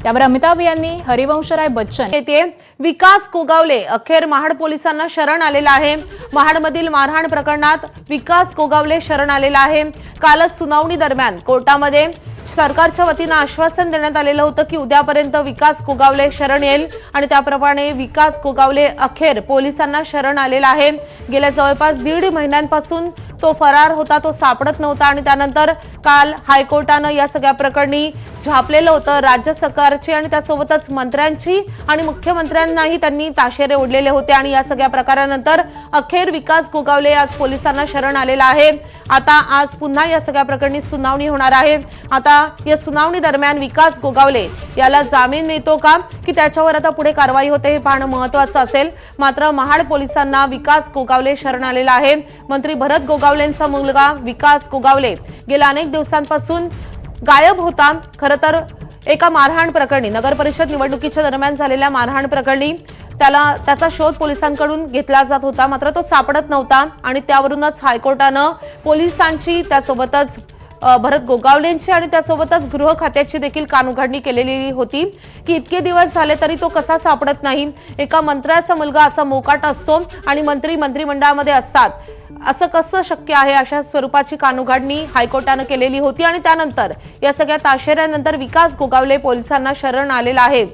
त्यावर अमिताभ यांनी हरिवंशराय बच्चन येथे विकास कोगावले अखेर महाड पोलिसांना शरण आलेला आहे। महाडमधील मारहाण प्रकरणात विकास कोगावले शरण आलेला आहे। कालच सुनावणी दरम्यान कोर्टामध्ये सरकारच्या वतीने आश्वासन देण्यात आलेलं होतं की उद्यापर्यंत विकास कोगावले शरण येईल आणि त्याप्रमाणे विकास कोगावले अखेर पोलिसांना शरण आलेला आहे। गेल्या जवळपास 1.5 महिन्यांपासून तो फरार होता, तो सापडत नव्हता आणि त्यानंतर काल हायकोर्टाने या सगळ्या प्रकरणी झापलेलं होतं। राज्य सरकारची आणि त्यासोबतच मंत्र्यांची आणि मुख्यमंत्र्यांनाही त्यांनी ताशेरे ओढलेले होते आणि या सगळ्या प्रकारानंतर अखेर विकास कोगावले आज पोलिसांना शरण आलेला आहे। आता आज पुन्हा या सगळ्या प्रकरणी सुनावणी होणार आहे। आता या सुनावणी दरम्यान विकास कोगावले याला जामीन मिळतो का की त्याच्यावर आता पुढे कारवाई होते हे पाहणं महत्त्वाचं असेल। मात्र महाड पोलिसांना विकास कोगावले शरण आलेला आहे। मंत्री भरत गोगावलेंचा मुलगा विकास कोगावले गेल्या अनेक दिवसांपासून गायब होता। खरं तर एका मारहाण प्रकरणी नगर परिषद निवडणुकीच्या दरम्यान झालेल्या मारहाण प्रकरणी त्याचा शोध पोलिसांकडून घेतला जात होता, मात्र तो सापडत नव्हता आणि त्यावरूनच हायकोर्टानं पोलिसांची त्यासोबतच भरत गोगावलेंची आणि त्यासोबतच गृह खात्याची देखील कानउघाडणी केलेली होती की इतके दिवस झाले तरी तो कसा सापडत नाही। एका मंत्र्याचा मुलगा असा मोकाट असतो आणि मंत्रिमंडळामध्ये असतात, असं कसं शक्य आहे, अशा स्वरूपाची कानउघाडणी हायकोर्टानं केलेली होती आणि त्यानंतर या सगळ्या ताशेऱ्यानंतर विकास कोगावले पोलिसांना शरण आलेला आहे।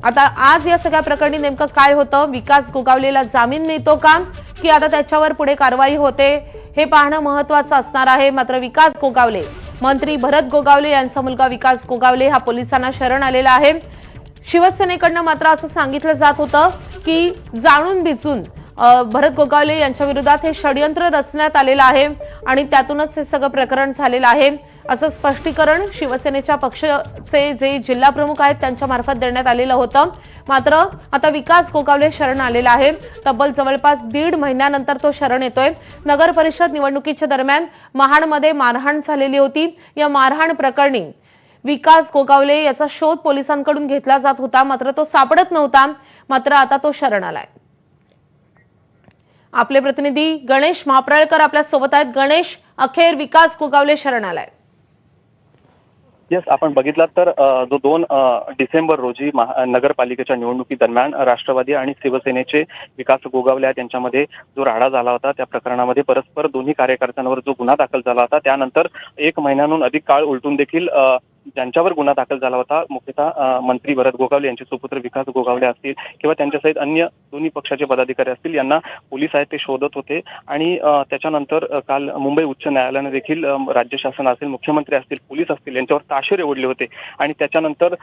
आता आज या सगळ्या प्रकरणी नेमकं काय होतं, विकास कोगावलेला जामीन मिळतो का की आता त्याच्यावर पुढे कारवाई होते हे पाहणं महत्त्वाचं असणार आहे। मात्र विकास कोगावले, मंत्री भरत गोगावले यांचा मुलगा विकास कोगावले हा पोलिसांना शरण आलेला आहे। शिवसेनेकडनं मात्र असं सांगितलं जात होतं की जाणून बिचून भरत गोगावले यांच्या विरोधात हे षडयंत्र रचण्यात आलेलं आहे आणि त्यातूनच हे सगळं प्रकरण झालेलं आहे, असं स्पष्टीकरण शिवसेनेच्या पक्षाचे जे जिल्हा प्रमुख आहेत त्यांच्या मार्फत देण्यात आलेलं होतं। मात्र आता विकास कोगावले शरण आलेला आहे। तब्बल जवळपास 1.5 महिन्यानंतर तो शरण येतोय। नगर परिषद निवडणुकीच्या दरम्यान महाडमध्ये मारहाण झालेली होती। या मारहाण प्रकरणी विकास कोगावले याचा शोध पोलिसांकडून घेतला जात होता, मात्र तो सापडत नव्हता, मात्र आता तो शरण आलाय। आपले प्रतिनिधी गणेश महाप्रळकर आपल्या सोबत आहेत। गणेश, अखेर विकास कोगावले शरण आलाय। येस, आपण बघितलात तर जो 2 डिसेंबर रोजी नगरपालिकेच्या निवडणुकी दरम्यान राष्ट्रवादी आणि शिवसेनेचे विकास गोगावले यांच्यामध्ये जो राडा झाला होता, त्या प्रकरणामध्ये परस्पर दोन्ही कार्यकर्त्यांवर जो गुन्हा दाखल झाला होता, त्यानंतर 1 महिन्याहून अधिक काळ उलटून देखील ज्यांच्यावर गुन्हा दाखल झाला होता, मुख्यतः मंत्री भरत गोगावले यांचे सुपुत्र विकास गोगावले असतील किंवा त्यांच्यासहित अन्य दोन्ही पक्षाचे पदाधिकारी असतील, यांना पोलीस आहेत ते शोधत होते आणि त्याच्यानंतर काल मुंबई उच्च न्यायालयाने देखील राज्य शासन असेल, मुख्यमंत्री असतील, पोलीस असतील यांच्यावर ताशेरे ओढले होते आणि त्याच्यानंतर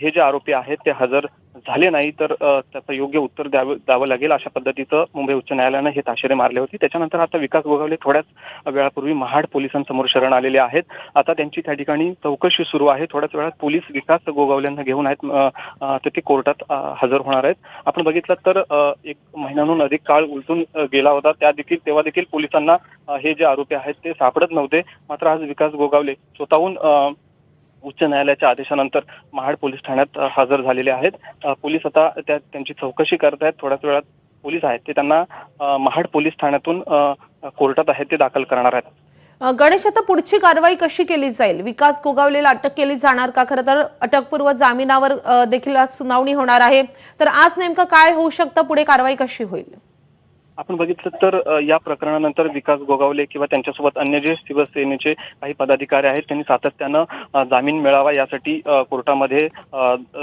हे जे आरोपी आहेत ते हजर झाले नाही तर त्याचं योग्य उत्तर द्यावं लागेल अशा पद्धतीचं मुंबई उच्च न्यायालयानं हे ताशेरे मारले होते। त्याच्यानंतर आता विकास गोगावले थोड्याच वेळापूर्वी महाड पोलिसांसमोर शरण आलेले आहेत। आता त्यांची त्या ठिकाणी चौकशी सुरू आहे। थोड्याच वेळात पोलीस विकास गोगावलेंना घेऊन आहेत ते कोर्टात हजर होणार आहेत। आपण बघितलं तर 1 महिन्याहून अधिक काळ उलटून गेला होता, तेव्हा देखील पोलिसांना हे जे आरोपी आहेत ते सापडत नव्हते। मात्र आज विकास गोगावले स्वतःहून उच्च न्यायालयाच्या आदेशानंतर महाड पोलीस ठाण्यात हजर झालेले आहेत। पोलीस आता त्यांची चौकशी करत आहेत। थोड्याच वेळात पोलीस आहेत ते त्यांना महाड पोलीस ठाण्यातून कोर्टात आहेत ते दाखल करणार आहेत। गणेश, आता पुढची कारवाई कशी केली जाईल? विकास कोगावलेला अटक केली जाणार का? खरं तर अटकपूर्व जामिनावर देखील आज सुनावणी होणार आहे, तर आज नेमकं काय होऊ शकतं, पुढे कारवाई कशी होईल? आपण बघितलं तर या प्रकरणानंतर विकास गोगावले किंवा त्यांच्यासोबत अन्य जे शिवसेनेचे काही पदाधिकारी आहेत त्यांनी सातत्यानं जामीन मिळावा यासाठी कोर्टामध्ये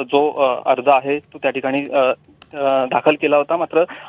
जो अर्ज आहे तो त्या ठिकाणी दाखल केला होता। मात्र